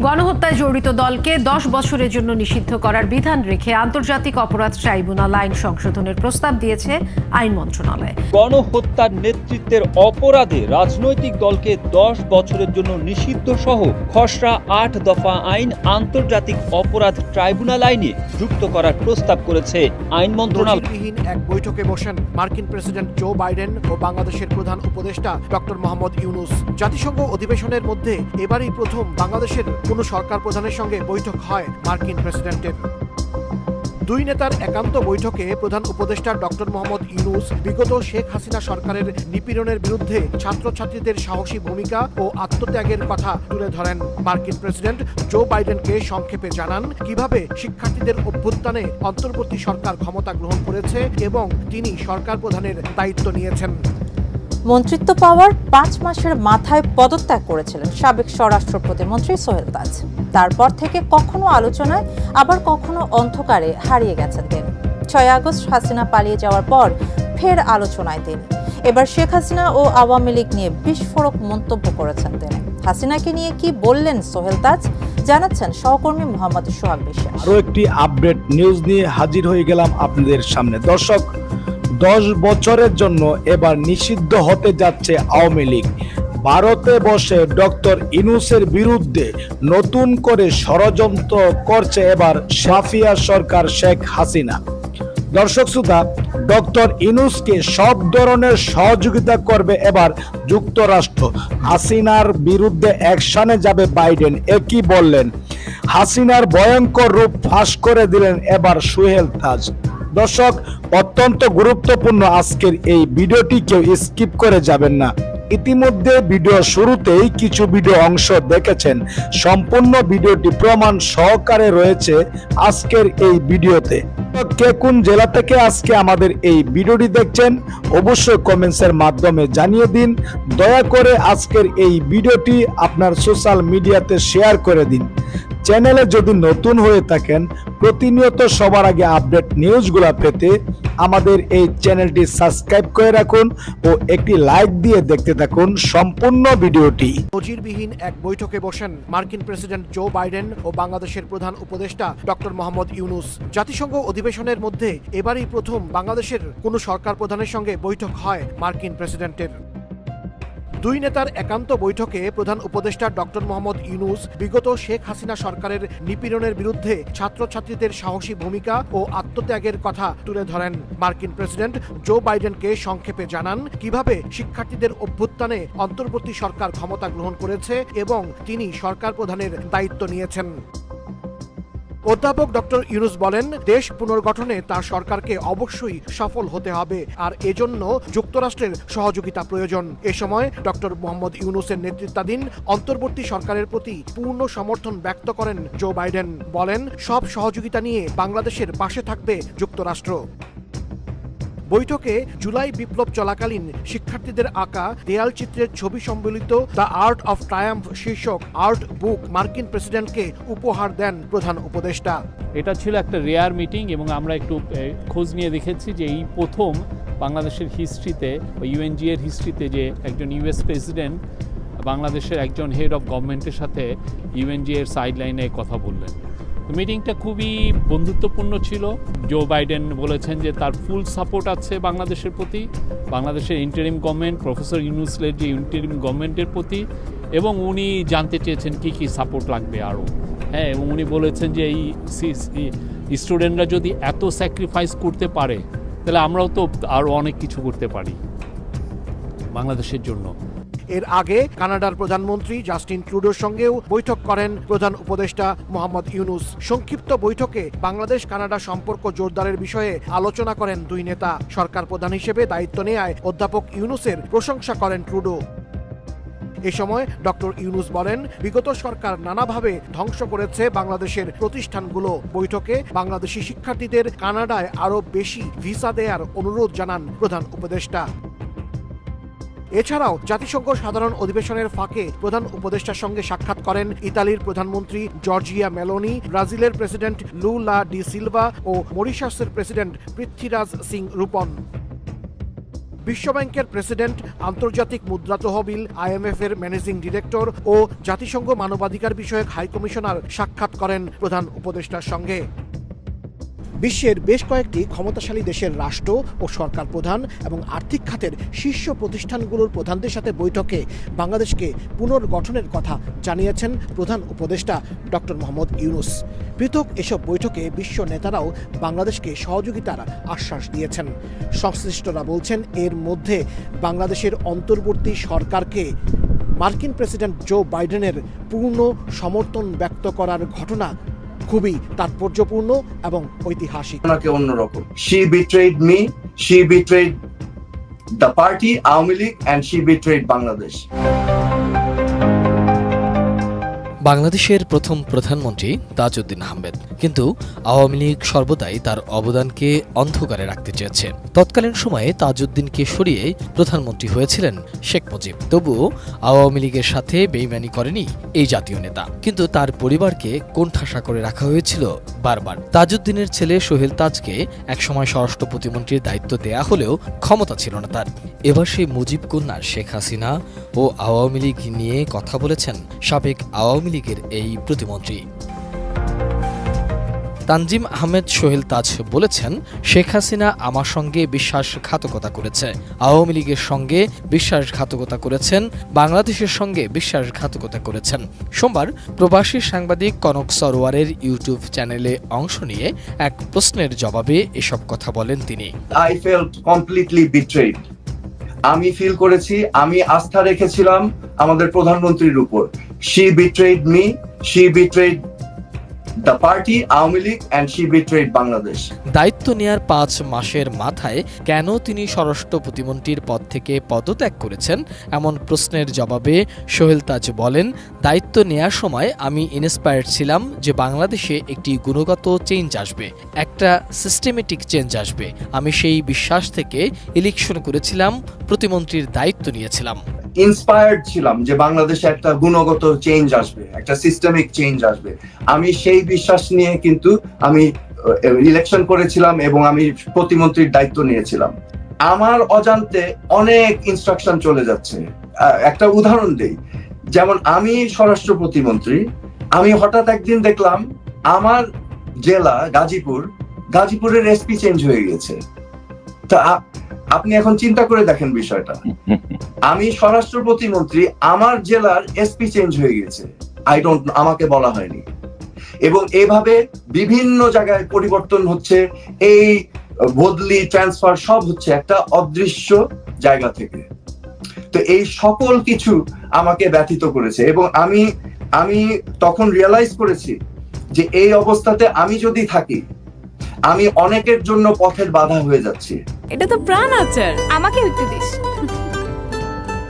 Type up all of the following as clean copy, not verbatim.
গণহত্যায় জড়িত দলকে 10 বছরের জন্য নিষিদ্ধ করার বিধান রেখে আন্তর্জাতিক অপরাধ ট্রাইব্যুনাল আইন সংশোধনের প্রস্তাব দিয়েছে আইন মন্ত্রণালয়। গণহত্যার নেতৃত্বের অপরাধে রাজনৈতিক দলকে 10 বছরের জন্য নিষিদ্ধ সহ খসড়া 8 দফা আইন আন্তর্জাতিক অপরাধ ট্রাইব্যুনাল আইনে যুক্ত করার প্রস্তাব করেছে আইন মন্ত্রণালয়। এক বৈঠকে বসেন মার্কিন প্রেসিডেন্ট জো বাইডেন ও বাংলাদেশের প্রধান উপদেষ্টা ডক্টর মোহাম্মদ ইউনূস। জাতিসংঘ অধিবেশনের মধ্যে এবারই প্রথম বাংলাদেশের কোনো সরকার প্রধানের সঙ্গে বৈঠক হয় মার্কিন প্রেসিডেন্টের। দুই নেতার একান্ত বৈঠকে প্রধান উপদেষ্টা ডক্টর মোহাম্মদ ইউনূস বিগত শেখ হাসিনা সরকারের নিপীড়নের বিরুদ্ধে ছাত্রছাত্রীদের সাহসী ভূমিকা ও আত্মত্যাগের কথা তুলে ধরেন। মার্কিন প্রেসিডেন্ট জো বাইডেনকে সংক্ষেপে জানান কিভাবে শিক্ষার্থীদের অভ্যুত্থানে অন্তর্বর্তী সরকার ক্ষমতা গ্রহণ করেছে এবং তিনি সরকার প্রধানের দায়িত্ব নিয়েছেন। মন্ত্রিত্ব পাওয়ার 5 মাসের মাথায় পদত্যাগ করেছিলেন সাবেক স্বরাষ্ট্র প্রতিমন্ত্রী সোহেল তাজ। তারপর থেকে কখনো আলোচনায় আবার কখনো অন্ধকারে হারিয়ে গেছেন তিনি। 6 আগস্ট হাসিনা পালিয়ে যাওয়ার পর ফের আলোচনায় তিনি। এবার শেখ হাসিনা ও আওয়ামী লীগ নিয়ে বিস্ফোরক মন্তব্য করেছেন তিনি। হাসিনাকে নিয়ে কি বললেন সোহেল তাজ, জানাচ্ছেন সহকর্মী মোহাম্মদ সোহাগ বিশ্বাস। আরো একটি আপডেট নিউজ নিয়ে হাজির হয়ে গেলাম আপনাদের সামনে। দর্শক, 10 বছরের জন্য এবার নিষিদ্ধ হতে যাচ্ছে আওয়ামী লীগ। ভারতে বসে ডক্টর ইউনূসের বিরুদ্ধে নতুন করে ষড়যন্ত্র করছে এবার সাফিয়া সরকার, শেখ হাসিনা। দর্শক শ্রোতা, ডক্টর ইউনূসকে সব ধরনের সহযোগিতা করবে এবার যুক্তরাষ্ট্র। হাসিনার বিরুদ্ধে অ্যাকশনে যাবে বাইডেন, একই বললেন। হাসিনার ভয়ঙ্কর রূপ ফাঁস করে দিলেন এবার সোহেল তাজ। দর্শক, অত্যন্ত গুরুত্বপূর্ণ আজকের এই ভিডিওটি, কেউ স্কিপ করে যাবেন না। ইতিমধ্যে ভিডিও শুরুতেই কিছু ভিডিও অংশ দেখেছেন, সম্পূর্ণ ভিডিওটি প্রমাণ সহকারে রয়েছে আজকের এই ভিডিওতে। কে কোন জেলা থেকে আজকে আমাদের এই ভিডিওটি দেখছেন অবশ্যই কমেন্টসের মাধ্যমে জানিয়ে দিন। দয়া করে আজকের এই ভিডিওটি আপনার সোশ্যাল মিডিয়াতে শেয়ার করে দিন। চ্যানেলে যদি নতুন হয়ে থাকেন, প্রতিনিয়ত সবার আগে আপডেট নিউজগুলো পেতে আমাদের এই চ্যানেলটি সাবস্ক্রাইব করে রাখুন ও একটি লাইক দিয়ে দেখতে থাকুন সম্পূর্ণ ভিডিওটি। নজিরবিহীন এক বৈঠকে বসেন মার্কিন প্রেসিডেন্ট জো বাইডেন ও বাংলাদেশের প্রধান উপদেষ্টা ডক্টর মোহাম্মদ ইউনূস। জাতিসংঘ অধিবেশনের মধ্যে এবারই প্রথম বাংলাদেশের কোনো সরকার প্রধানের সঙ্গে বৈঠক হয় মার্কিন প্রেসিডেন্টের। দুই নেতার একান্ত বৈঠকে প্রধান উপদেষ্টা ডক্টর মোহাম্মদ ইউনূস বিগত শেখ হাসিনা সরকারের নিপীড়নের বিরুদ্ধে ছাত্রছাত্রীদের সাহসী ভূমিকা ও আত্মত্যাগের কথা তুলে ধরেন। মার্কিন প্রেসিডেন্ট জো বাইডেনকে সংক্ষেপে জানান কিভাবে শিক্ষার্থীদের অভ্যুত্থানে অন্তর্বর্তী সরকার ক্ষমতা গ্রহণ করেছে এবং তিনি সরকার প্রধানের দায়িত্ব নিয়েছেন। অধ্যাপক ডক্টর ইউনূস বলেন, দেশ পুনর্গঠনে তার সরকারকে অবশ্যই সফল হতে হবে, আর এজন্য যুক্তরাষ্ট্রের সহযোগিতা প্রয়োজন। এ সময় ডক্টর মোহাম্মদ ইউনূসের নেতৃত্বাধীন অন্তর্বর্তী সরকারের প্রতি পূর্ণ সমর্থন ব্যক্ত করেন জো বাইডেন। বলেন, সব সহযোগিতা নিয়ে বাংলাদেশের পাশে থাকবে যুক্তরাষ্ট্র। বৈঠকে জুলাই বিপ্লব চলাকালীন শিক্ষার্থীদের আঁকা দেয়াল চিত্রের ছবি সম্বলিত দ্য আর্ট অফ ট্রায়াম্ফ শীর্ষক আর্ট বুক মার্কিন প্রেসিডেন্টকে উপহার দেন প্রধান উপদেষ্টা। এটা ছিল একটা রেয়ার মিটিং এবং আমরা একটু খোঁজ নিয়ে দেখেছি যে এই প্রথম বাংলাদেশের হিস্ট্রিতে বা ইউএনজি এর হিস্ট্রিতে যে একজন ইউএস প্রেসিডেন্ট বাংলাদেশের একজন হেড অফ গভর্নমেন্টের সাথে ইউএনজি এর সাইডলাইনে কথা বললেন। মিটিংটা খুবই বন্ধুত্বপূর্ণ ছিল। জো বাইডেন বলেছেন যে তার ফুল সাপোর্ট আছে বাংলাদেশের প্রতি, বাংলাদেশের ইন্টারিম গভর্নমেন্ট, প্রফেসর ইউনূসের যে ইন্টারিম গভর্নমেন্টের প্রতি, এবং উনি জানতে চেয়েছেন কি কি সাপোর্ট লাগবে আরও। হ্যাঁ, এবং উনি বলেছেন যে এই স্টুডেন্টরা যদি এত স্যাক্রিফাইস করতে পারে তাহলে আমরাও তো আরও অনেক কিছু করতে পারি বাংলাদেশের জন্য। এর আগে কানাডার প্রধানমন্ত্রী জাস্টিন ট্রুডোর সঙ্গেও বৈঠক করেন প্রধান উপদেষ্টা মোহাম্মদ ইউনূস। সংক্ষিপ্ত বৈঠকে বাংলাদেশ কানাডা সম্পর্ক জোরদারের বিষয়ে আলোচনা করেন দুই নেতা। সরকার প্রধান হিসেবে দায়িত্ব নেয়ায় অধ্যাপক ইউনূসের প্রশংসা করেন ট্রুডো। এ সময় ডক্টর ইউনূস বলেন, বিগত সরকার নানাভাবে ধ্বংস করেছে বাংলাদেশের প্রতিষ্ঠানগুলো। বৈঠকে বাংলাদেশি শিক্ষার্থীদের কানাডায় আরও বেশি ভিসা দেওয়ার অনুরোধ জানান প্রধান উপদেষ্টা। এছাড়াও জাতিসংঘ সাধারণ অধিবেশনের ফাঁকে প্রধান উপদেষ্টার সঙ্গে সাক্ষাৎ করেন ইতালির প্রধানমন্ত্রী জর্জিয়া মেলোনি, ব্রাজিলের প্রেসিডেন্ট লুলা ডি সিলভা ও মরিশাসের প্রেসিডেন্ট পৃথ্বীরাজ সিং রূপন। বিশ্বব্যাংকের প্রেসিডেন্ট, আন্তর্জাতিক মুদ্রা তহবিল IMF এর ম্যানেজিং ডিরেক্টর ও জাতিসংঘ মানবাধিকার বিষয়ক হাই কমিশনার সাক্ষাৎ করেন প্রধান উপদেষ্টার সঙ্গে। বিশ্বের বেশ কয়েকটি ক্ষমতাশালী দেশের রাষ্ট্র ও সরকার প্রধান এবং আর্থিক খাতের শীর্ষ প্রতিষ্ঠানগুলোর প্রধানদের সাথে বৈঠকে বাংলাদেশকে পুনর্গঠনের কথা জানিয়েছেন প্রধান উপদেষ্টা ডক্টর মোহাম্মদ ইউনূস। পৃথক এসব বৈঠকে বিশ্ব নেতারাও বাংলাদেশকে সহযোগিতার আশ্বাস দিয়েছেন। সংশ্লিষ্টরা বলছেন, এর মধ্যে বাংলাদেশের অন্তর্বর্তী সরকারকে মার্কিন প্রেসিডেন্ট জো বাইডেনের পূর্ণ সমর্থন ব্যক্ত করার ঘটনা খুবই তাৎপর্যপূর্ণ এবং ঐতিহাসিক। অন্যরকম, she betrayed me, she betrayed the party Aওয়ামী League and she betrayed Bangladesh. বাংলাদেশের প্রথম প্রধানমন্ত্রী তাজউদ্দিন আহমেদ, কিন্তু আওয়ামী লীগ সর্বদাই তার অবদানকে অন্ধকারে রাখতে চেয়েছে। তৎকালীন সময়ে তাজউদ্দিনকে সরিয়ে প্রধানমন্ত্রী হয়েছিলেন শেখ মুজিব। তবুও আওয়ামী লীগের সাথে বেইমানি করেনি এই জাতীয় নেতা, কিন্তু তার পরিবারকে কোণঠাসা করে রাখা হয়েছিল বারবার। তাজউদ্দিনের ছেলে সোহেল তাজকে একসময় স্বরাষ্ট্র প্রতিমন্ত্রীর দায়িত্ব দেয়া হলেও ক্ষমতা ছিল না তার। এবার সেই মুজিব কন্যা শেখ হাসিনা ও আওয়ামী লীগ নিয়ে কথা বলেছেন সাবেক আওয়ামী লীগের এই প্রতিমন্ত্রী। তানজিম আহমেদ সোহেল তাজ বলেছেন, শেখ হাসিনা আমার সঙ্গে বিশ্বাসঘাতকতা করেছে, আওয়ামী লীগের সঙ্গে বিশ্বাসঘাতকতা করেছেন, বাংলাদেশের সঙ্গে বিশ্বাসঘাতকতা করেছেন। সোমবার প্রবাসী সাংবাদিক কনক সরোয়ারের ইউটিউব চ্যানেলে অংশ নিয়ে এক প্রশ্নের জবাবে এসব কথা বলেন তিনি। I felt completely betrayed. আমি ফিল করেছি, আমি আস্থা রেখেছিলাম আমাদের প্রধানমন্ত্রীর উপর। She betrayed me, she betrayed the party Awami League and she betrayed Bangladesh. দায়িত্ব নেয়ার 5 মাসের মাথায় কেন তিনি স্বরাষ্ট্র প্রতিমন্ত্রীর পদ থেকে পদত্যাগ করেছেন এমন প্রশ্নের জবাবে সোহেল তাজ বলেন, দায়িত্ব নেয়ার সময় আমি ইন্সপায়ার্ড ছিলাম যে বাংলাদেশে একটি গুণগত চেঞ্জ আসবে, একটা সিস্টেমেটিক চেঞ্জ আসবে। আমি সেই বিশ্বাস থেকে ইলেকশন করেছিলাম, প্রতিমন্ত্রীর দায়িত্ব নিয়েছিলাম। ইন্সপায়ার্ড ছিলাম যে বাংলাদেশে একটা গুণগত চেঞ্জ আসবে, একটা সিস্টেমিক চেঞ্জ আসবে। আমি সেই বিশ্বাস নিয়ে কিন্তু আমি ইলেকশন করেছিলাম এবং আমি প্রতিমন্ত্রীর দায়িত্ব নিয়েছিলাম। আমার অজান্তে অনেক ইনস্ট্রাকশন চলে যাচ্ছে। একটা উদাহরণ দেই, যেমন আমি স্বরাষ্ট্র প্রতিমন্ত্রী, আমি হঠাৎ একদিন দেখলাম আমার জেলা গাজীপুরের এসপি চেঞ্জ হয়ে গেছে। তা আপনি এখন চিন্তা করে দেখেন বিষয়টা। আমি স্বরাষ্ট্র প্রতিমন্ত্রী, আমার জেলার এসপি চেঞ্জ হয়ে গেছে, আমাকে বলা হয়নি। এবং এভাবে বিভিন্ন জায়গায় পরিবর্তন হচ্ছে, এই বদলি ট্রান্সফার সব হচ্ছে একটা অদৃশ্য জায়গা থেকে। তো এই সকল কিছু আমাকে ব্যথিত করেছে এবং আমি তখন রিয়েলাইজ করেছি যে এই অবস্থাতে আমি যদি থাকি, আমি অনেকের জন্য পথের বাধা হয়ে যাচ্ছি। এটা তো প্রাণ আচার, আমাকে একটু দিস।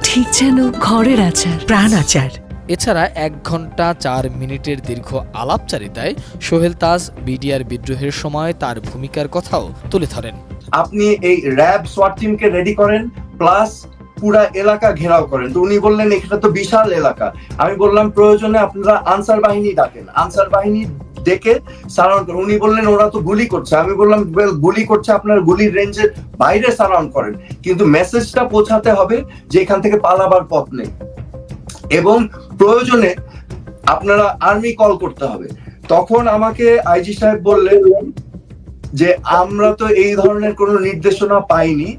ঠিক যেন ঘরের আচার, প্রাণ আচার। এছাড়া 1 ঘন্টা 4 মিনিটের দীর্ঘ আলাপচারিতায় সোহেল তাজ বিডিআর বিদ্রোহের সময় তার ভূমিকার কথাও তুলে ধরেন। আপনি এই র্যাব সোয়াট টিমকে রেডি করেন, প্লাস পুরা এলাকা ঘেরাও করেন। তো উনি বললেন এটা তো বিশাল এলাকা। আমি বললাম প্রয়োজনে আপনারা আনসার বাহিনী ডাকেন, আনসার বাহিনী ডেকে সারাউন্ড করেন। উনি বললেন ওরা তো গুলি করছে। আমি বললাম গুলি করছে, আপনার গুলির রেঞ্জের বাইরে সারাউন্ড করেন, কিন্তু মেসেজটা পৌঁছাতে হবে যে এখান থেকে পালাবার পথ নেই এবং প্রয়োজনে আপনারা আর্মি কল করতে হবে। তখন আমাকে আইজি সাহেব বললেন যে আমরা তো এই ধরনের কোনো নির্দেশনা পাইনি,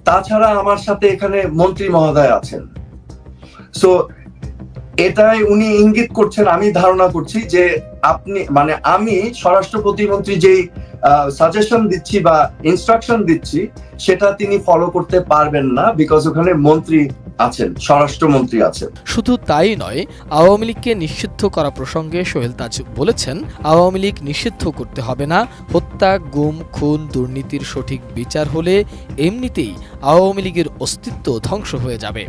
তাছাড়া আমার সাথে এখানে মন্ত্রী মহোদয় আছেন। সো এটাই উনি ইঙ্গিত করছেন, আমি ধারণা করছি যে আমি স্বরাষ্ট্র প্রতিমন্ত্রী যেই সাজেশন দিচ্ছি বা ইনস্ট্রাকশন দিচ্ছি সেটা তিনি ফলো করতে পারবেন না, বিকজ ওখানে মন্ত্রী আছেন, স্বরাষ্ট্রমন্ত্রী আছেন। শুধু তাই নয়, আওয়ামী লীগকে নিষিদ্ধ করা প্রসঙ্গে সোহেল তাজ বলেছেন, আওয়ামী লীগ নিষিদ্ধ করতে হবে না, হত্যা, গুম, খুন, দুর্নীতির সঠিক বিচার হলে এমনিতেই আওয়ামী লীগের অস্তিত্ব ধ্বংস হয়ে যাবে।